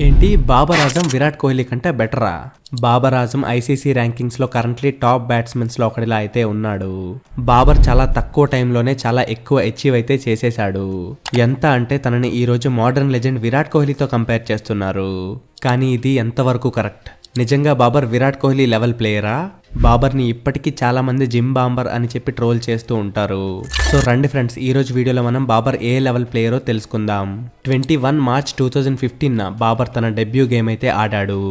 ఏంటి బాబర్ ఆజం విరాట్ కోహ్లీ కంటే బెటరా? బాబర్ ఆజం ఐసీసీ ర్యాంకింగ్స్ లో కరెంట్లీ టాప్ బ్యాట్స్మెన్స్ లో ఒకటిలా అయితే ఉన్నాడు. బాబర్ చాలా తక్కువ టైంలోనే చాలా ఎక్కువ అచీవ్ అయితే చేసేశాడు. ఎంత అంటే తనని ఈ రోజు మోడర్న్ లెజెండ్ విరాట్ కోహ్లీతో కంపేర్ చేస్తున్నారు. కానీ ఇది ఎంతవరకు కరెక్ట్? నిజంగా బాబర్ విరాట్ కోహ్లీ లెవెల్ ప్లేయరా? బాబర్ని ఇప్పటికీ చాలా మంది జిమ్ బాంబర్ అని చెప్పి ట్రోల్ చేస్తూ ఉంటారు. సో రండి ఫ్రెండ్స్, ఈ రోజు వీడియోలో మనం బాబర్ ఏ లెవెల్ ప్లేయరో తెలుసుకుందాం. 21 మార్చ్ 2015 బాబర్ తన డెబ్యూ గేమ్ అయితే ఆడాడు.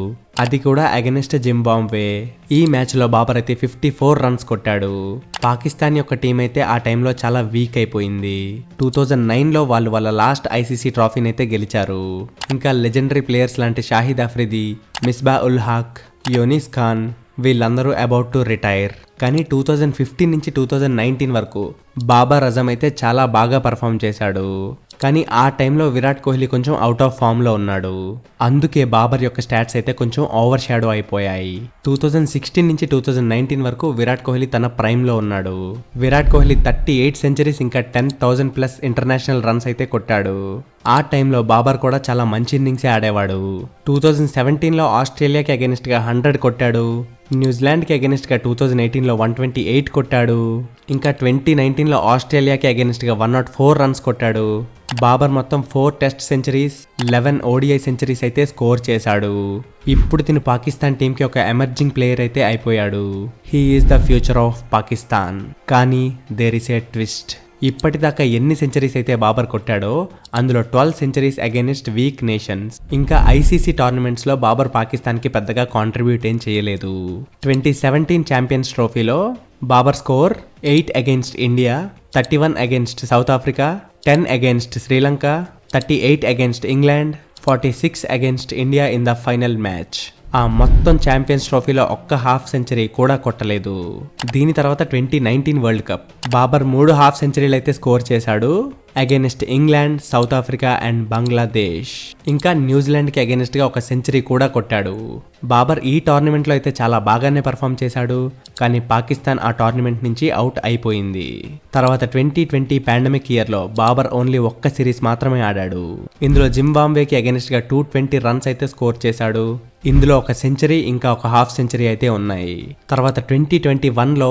అది కూడా అగెనిస్ట్ జింబాబ్వే. ఈ మ్యాచ్ లో బాబర్ అయితే 54 రన్స్ కొట్టాడు. పాకిస్తాన్ యొక్క టీం అయితే ఆ టైంలో చాలా వీక్ అయిపోయింది. 2009లో వాళ్ళు వాళ్ళ లాస్ట్ ఐసీసీ ట్రోఫీని అయితే గెలిచారు. ఇంకా లెజెండరీ ప్లేయర్స్ లాంటి షాహిద్ అఫ్రిది, మిస్బా ఉల్ హక్, యూనిస్ ఖాన్ వీళ్ళందరూ అబౌట్ టు రిటైర్. కానీ 2015 నుంచి 2019 వరకు బాబర్ ఆజం అయితే చాలా బాగా పర్ఫామ్ చేశాడు. కానీ ఆ టైంలో విరాట్ కోహ్లీ కొంచెం అవుట్ ఆఫ్ ఫామ్ లో ఉన్నాడు. అందుకే బాబర్ యొక్క స్టాట్స్ అయితే కొంచెం ఓవర్ షాడో అయిపోయాయి. 2016 నుంచి 2019 వరకు విరాట్ కోహ్లీ తన ప్రైమ్ లో ఉన్నాడు. విరాట్ కోహ్లీ 38 సెంచరీస్ ఇంకా 10,000+ ఇంటర్నేషనల్ రన్స్ అయితే కొట్టాడు. ఆ టైంలో బాబర్ కూడా చాలా మంచి ఇన్నింగ్సే ఆడేవాడు. 2017లో ఆస్ట్రేలియాకి అగెనిస్ట్ గా 100 కొట్టాడు. న్యూజిలాండ్కి అగెనిస్ట్ గా 2018లో 128 కొట్టాడు. ఇంకా 2019లో ఆస్ట్రేలియాకి అగెనిస్ట్ గా 104 రన్స్ కొట్టాడు. బాబర్ మొత్తం 4 టెస్ట్ సెంచరీస్, 11 ఓడిఐ సెంచరీస్ అయితే స్కోర్ చేశాడు. ఇప్పుడు తిను పాకిస్తాన్ టీంకి ఒక ఎమర్జింగ్ ప్లేయర్ అయితే అయిపోయాడు. He is the future of Pakistan. కానీ దేర్ ఇస్ ఏ ట్విస్ట్. ఇప్పటిదాకా ఎన్ని సెంచరీస్ అయితే బాబర్ కొట్టాడో అందులో 12 సెంచరీస్ అగైనెస్ట్ వీక్ నేషన్స్. ఇంకా ఐసీసీ టోర్నమెంట్స్ లో బాబర్ పాకిస్తాన్ కి పెద్దగా కాంట్రిబ్యూట్ ఏం చేయలేదు. 2017 ఛాంపియన్స్ ట్రోఫీలో Babar score 8 against India, 31 against South Africa, 10 against Sri Lanka, 38 against England, 46 against India in the final match. ఆ మొత్తం ఛాంపియన్స్ ట్రోఫీలో ఒక్క హాఫ్ సెంచరీ కూడా కొట్టలేదు. దీని తర్వాత 2019 వరల్డ్ కప్ బాబర్ 3 హాఫ్ సెంచరీలు అయితే స్కోర్ చేశాడు against England, south Africa and Bangladesh. ఇంకా న్యూజిలాండ్ కి అగైనెస్ట్ గా ఒక సెంచరీ కూడా కొట్టాడు. బాబర్ ఈ టోర్నమెంట్ లో అయితే చాలా బాగానే పర్ఫామ్ చేశాడు. కానీ పాకిస్తాన్ ఆ టోర్నమెంట్ నుంచి అవుట్ అయిపోయింది. తర్వాత 2020 పాండమిక్ ఇయర్ లో బాబర్ ఓన్లీ ఒక్క సిరీస్ మాత్రమే ఆడాడు. ఇందులో జింబాబ్వేకి అగైనెస్ట్ గా 220 రన్స్ అయితే స్కోర్ చేశాడు. ఇందులో ఒక సెంచరీ ఇంకా ఒక హాఫ్ సెంచరీ అయితే ఉన్నాయి. తర్వాత 2021లో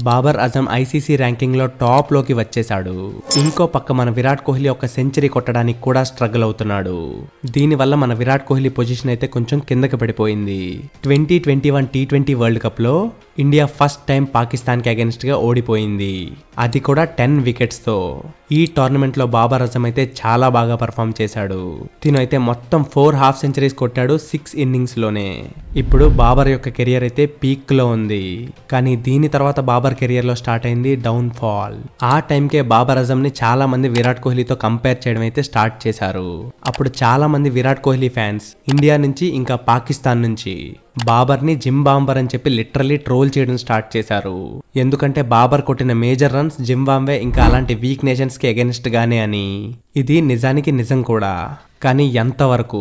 బాబర్ ఆజం ఐసీసీ ర్యాంకింగ్ లో టాప్ లోకి వచ్చేశాడు. ఇంకో పక్క మన విరాట్ కోహ్లీ ఒక సెంచరీ కొట్టడానికి కూడా స్ట్రగుల్ అవుతున్నాడు. దీనివల్ల మన విరాట్ కోహ్లీ పొజిషన్ అయితే కొంచెం కిందకి పడిపోయింది. 2021 T20 వరల్డ్ కప్ లో ఇండియా ఫస్ట్ టైం పాకిస్తాన్ కి అగైనెస్ట్ గా ఓడిపోయింది. అది కూడా 10 వికెట్స్ తో. ఈ టోర్నమెంట్ లో బాబర్ ఆజం అయితే చాలా బాగా పర్ఫామ్ చేశాడు. తిను అయితే మొత్తం 4 హాఫ్ సెంచరీస్ కొట్టాడు 6 ఇన్నింగ్స్ లోనే. ఇప్పుడు బాబర్ యొక్క కెరియర్ అయితే పీక్ లో ఉంది. కానీ దీని తర్వాత బాబర్ కెరియర్ లో స్టార్ట్ అయింది డౌన్ ఫాల్. ఆ టైంకే బాబర్ ఆజం ని చాలా మంది విరాట్ కోహ్లీతో కంపేర్ చేయడం అయితే స్టార్ట్ చేశారు. అప్పుడు చాలా మంది విరాట్ కోహ్లీ ఫ్యాన్స్ ఇండియా నుంచి ఇంకా పాకిస్తాన్ నుంచి బాబర్ ని జింబాంబర్ అని చెప్పి లిటరల్లీ ట్రోల్ చేయడం స్టార్ట్ చేశారు. ఎందుకంటే బాబర్ కొట్టిన మేజర్ రన్స్ జింబాబ్వే ఇంకా అలాంటి వీక్ నేషన్స్ కి అగైనెస్ట్ గానే అని. ఇది నిజానికి నిజం కూడా. కానీ ఎంతవరకు?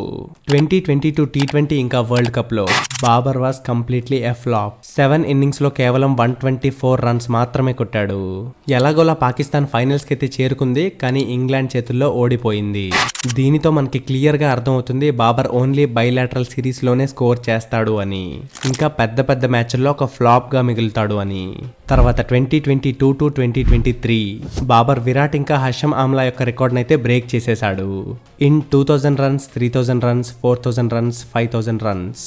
2022 T20 ఇంకా వరల్డ్ కప్ లో Babar was completely a flop. 7 innings లో కేవలం 124 రన్స్ మాత్రమే కొట్టాడు. ఎలాగోలా పాకిస్తాన్ ఫైనల్స్ కి అయితే చేరుకుంది, కానీ ఇంగ్లాండ్ చేతుల్లో ఓడిపోయింది. దీనితో మనకి క్లియర్ గా అర్థమవుతుంది బాబర్ ఓన్లీ బైలాటరల్ సిరీస్ లోనే స్కోర్ చేస్తాడు అని, ఇంకా పెద్ద పెద్ద మ్యాచ్ల్లో ఒక ఫ్లాప్ గా మిగులుతాడు అని. తర్వాత 2022 to 2023 బాబర్ విరాట్ ఇంకా హషమ్ ఆమ్లా యొక్క రికార్డ్ అయితే బ్రేక్ చేసేశాడు. In 2000 runs, 3000 runs, 4000 runs, 5000 runs.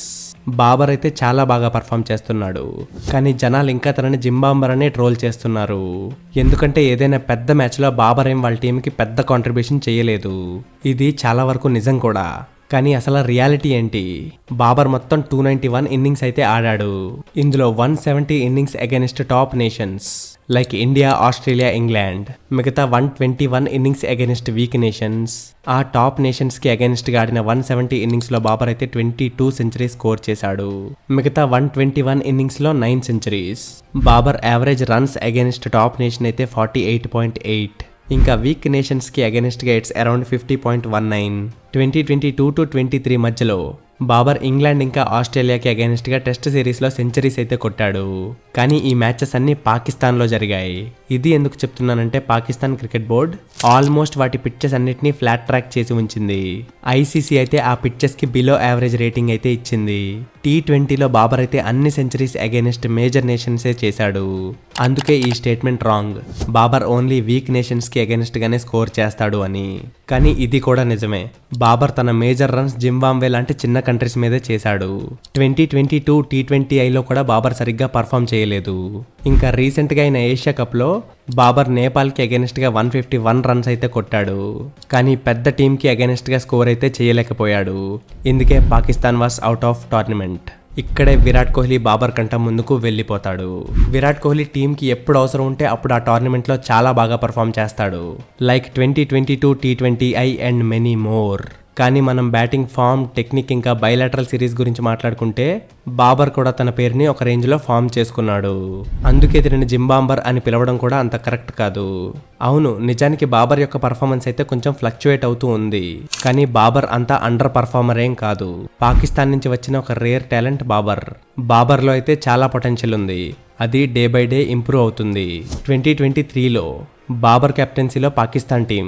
Babar అయితే చాలా బాగా పర్ఫామ్ చేస్తున్నాడు. కానీ జనాలు ఇంకా తనని జింబాంబర్ అనే ట్రోల్ చేస్తున్నారు. ఎందుకంటే ఏదైనా పెద్ద మ్యాచ్లో బాబర్ ఏం వాళ్ళ టీంకి పెద్ద కాంట్రిబ్యూషన్ చేయలేదు. ఇది చాలా వరకు నిజం కూడా. కానీ అసలు రియాలిటీ ఏంటి? బాబర్ మొత్తం 291 ఇన్నింగ్స్ అయితే ఆడాడు. ఇందులో 170 innings against top nations like India, Australia, England. మిగతా 121 ఇన్నింగ్స్ అగైనెస్ట్ వీక్ నేషన్స్. ఆ టాప్ నేషన్స్ కి అగైనెస్ట్ గా ఆడిన 170 ఇన్నింగ్స్ లో బాబర్ అయితే 22 సెంచరీస్ స్కోర్ చేశాడు. మిగతా 121 ఇన్నింగ్స్ లో 9 centuries. Babar average runs against top nation అయితే 48.8. ఇంకా వీక్ నేషన్స్ కి అగైనెస్ట్ గా ఇట్స్ అరౌండ్ 50.19. 2022 to 23 మధ్యలో బాబర్ ఇంగ్లాండ్ ఇంకా ఆస్ట్రేలియాకి అగైనెస్ట్ గా టెస్ట్ సిరీస్ లో సెంచరీస్ అయితే కొట్టాడు. కానీ ఈ మ్యాచెస్ అన్ని పాకిస్తాన్ లో జరిగాయి. ఇది ఎందుకు చెప్తున్నానంటే పాకిస్తాన్ క్రికెట్ బోర్డ్ ఆల్మోస్ట్ వాటి పిచ్చెస్ అన్నిటినీ ఫ్లాట్ ట్రాక్ చేసి ఉంచింది. ఐసీసీ అయితే ఆ పిచ్చెస్ కి బిలో యావరేజ్ రేటింగ్ అయితే ఇచ్చింది. T20లో బాబర్ అయితే అన్ని సెంచరీస్ అగైనెస్ట్ మేజర్ నేషన్సే చేశాడు. అందుకే ఈ statement wrong. Babar only weak nations కి అగైనెస్ట్ గానే స్కోర్ చేస్తాడు అని. కానీ ఇది కూడా నిజమే. బాబర్ తన మేజర్ రన్స్ జింబాబ్వే లాంటి చిన్న కంట్రీస్ మీదే చేశాడు. 2022 T20Iలో కూడా బాబర్ సరిగ్గా పర్ఫామ్ చేయలేదు. ఇంకా రీసెంట్ గా అయిన ఏషియా కప్ లో బాబర్ నేపాల్ కి అగైనెస్ట్ గా 151 రన్స్ అయితే కొట్టాడు. కానీ పెద్ద టీమ్ కి అగైనెస్ట్ గా స్కోర్ అయితే చేయలేకపోయాడు. ఇందుకే Pakistan was out of tournament. ఇక్కడే విరాట్ కోహ్లీ బాబర్ కంట ముందుకు వెళ్ళిపోతాడు. విరాట్ కోహ్లీ టీంకి ఎప్పుడు అవసరం ఉంటే అప్పుడు ఆ టోర్నమెంట్లో చాలా బాగా పర్ఫామ్ చేస్తాడు. Like 2022 T20I and many more. కానీ మనం బ్యాటింగ్ ఫామ్, టెక్నిక్ ఇంకా బైలాటరల్ సిరీస్ గురించి మాట్లాడుకుంటే బాబర్ కూడా తన పేరుని ఒక రేంజ్లో ఫామ్ చేసుకున్నాడు. అందుకే దీనిని జింబాంబర్ అని పిలవడం కూడా అంత కరెక్ట్ కాదు. అవును, నిజానికి బాబర్ యొక్క పర్ఫార్మెన్స్ అయితే కొంచెం ఫ్లక్చువేట్ అవుతూ ఉంది. కానీ బాబర్ అంతా అండర్ పర్ఫార్మర్ ఏం కాదు. పాకిస్తాన్ నుంచి వచ్చిన ఒక రేర్ టాలెంట్ బాబర్. బాబర్లో అయితే చాలా పొటెన్షియల్ ఉంది. అది డే బై డే ఇంప్రూవ్ అవుతుంది. 2023లో బాబర్ కెప్టెన్సీలో పాకిస్తాన్ టీం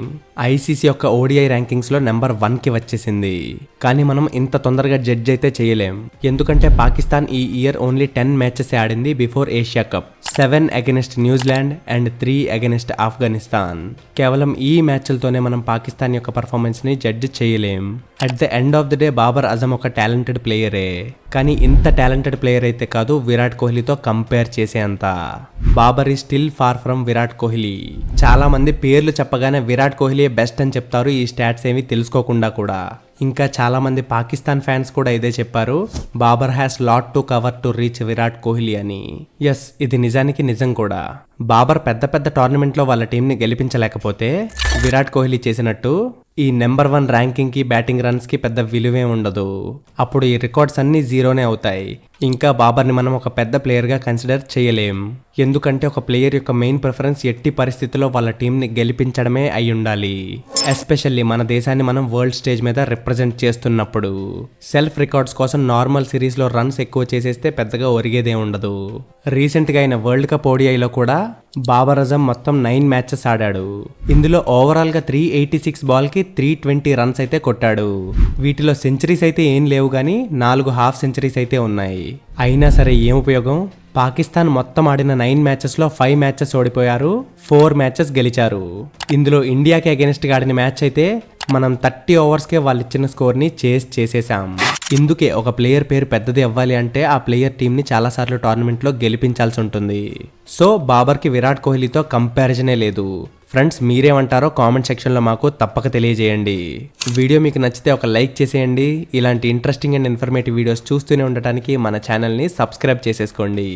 ఐసీసీ యొక్క ఓడిఐ ర్యాంకింగ్స్లో నెంబర్ 1కి వచ్చేసింది. కానీ మనం ఇంత తొందరగా జడ్జ్ అయితే చేయలేం. ఎందుకంటే పాకిస్తాన్ ఈ ఇయర్ ఓన్లీ 10 మ్యాచెస్ ఆడింది before Asia cup. 7 against New Zealand and 3 against Afghanistan. కేవలం ఈ మ్యాచ్లతోనే మనం పాకిస్తాన్ యొక్క పర్ఫార్మెన్స్ ని జడ్జ్ చేయలేం. At the end of the day Babar Azam ఒక టాలెంటెడ్ ప్లేయరే. కానీ ఇంత టాలెంటెడ్ ప్లేయర్ అయితే కాదు విరాట్ కోహ్లీతో కంపేర్ చేసేంత. బాబర్ ఈ still far from Virat Kohli. చాలా మంది పేర్లు చెప్పగానే విరాట్ కోహ్లీ బెస్ట్ అని చెప్తారు, ఈ స్టాట్స్ ఏమి తెలుసుకోకుండా కూడా. ఇంకా చాలా మంది పాకిస్తాన్ ఫ్యాన్స్ కూడా ఇదే చెప్పారు, Babar has lot to cover to reach Virat Kohli అని. ఎస్, ఇది నిజానికి నిజం కూడా. బాబర్ పెద్ద పెద్ద టోర్నమెంట్లో వాళ్ళ టీంని గెలిపించలేకపోతే విరాట్ కోహ్లీ చేసినట్టు ఈ నెంబర్ 1 ర్యాంకింగ్ కి, బ్యాటింగ్ రన్స్ కి పెద్ద విలువే ఉండదు. అప్పుడు ఈ రికార్డ్స్ అన్ని జీరోనే అవుతాయి. ఇంకా బాబర్ని మనం ఒక పెద్ద ప్లేయర్గా కన్సిడర్ చేయలేం. ఎందుకంటే ఒక ప్లేయర్ యొక్క మెయిన్ ప్రిఫరెన్స్ ఎట్టి పరిస్థితుల్లో వాళ్ళ టీంని గెలిపించడమే అయి ఉండాలి. ఎస్పెషల్లీ మన దేశాన్ని మనం వరల్డ్ స్టేజ్ మీద రిప్రజెంట్ చేస్తున్నప్పుడు. సెల్ఫ్ రికార్డ్స్ కోసం నార్మల్ సిరీస్లో రన్స్ ఎక్కువ చేసేస్తే పెద్దగా ఒరిగేదే ఉండదు. రీసెంట్గా అయిన వరల్డ్ కప్ ఓడిఐలో కూడా బాబర్ అజమ్ మొత్తం 9 మ్యాచెస్ ఆడాడు. ఇందులో ఓవరాల్గా 386 బాల్కి 320 రన్స్ అయితే కొట్టాడు. వీటిలో సెంచరీస్ అయితే ఏం లేవు కానీ 4 హాఫ్ సెంచరీస్ అయితే ఉన్నాయి. అయినా సరే ఏం ఉపయోగం? పాకిస్తాన్ మొత్తం ఆడిన 9 మ్యాచెస్లో 5 మ్యాచెస్ ఓడిపోయారు, 4 మ్యాచెస్ గెలిచారు. ఇందులో ఇండియాకి అగెనిస్ట్గా ఆడిన మ్యాచ్ అయితే మనం 30 ఓవర్స్కే వాళ్ళు ఇచ్చిన స్కోర్ని చేసేసాం. ఇందుకే ఒక ప్లేయర్ పేరు పెద్దది అవ్వాలి అంటే ఆ ప్లేయర్ టీంని చాలాసార్లు టోర్నమెంట్లో గెలిపించాల్సి ఉంటుంది. సో బాబర్కి విరాట్ కోహ్లీతో కంపారిజనే లేదు. ఫ్రెండ్స్, మీరేమంటారో కామెంట్ సెక్షన్లో మాకు తప్పక తెలియజేయండి. వీడియో మీకు నచ్చితే ఒక లైక్ చేసేయండి. ఇలాంటి ఇంట్రెస్టింగ్ అండ్ ఇన్ఫర్మేటివ్ వీడియోస్ చూస్తూనే ఉండటానికి మన ఛానల్ని సబ్స్క్రైబ్ చేసేసుకోండి.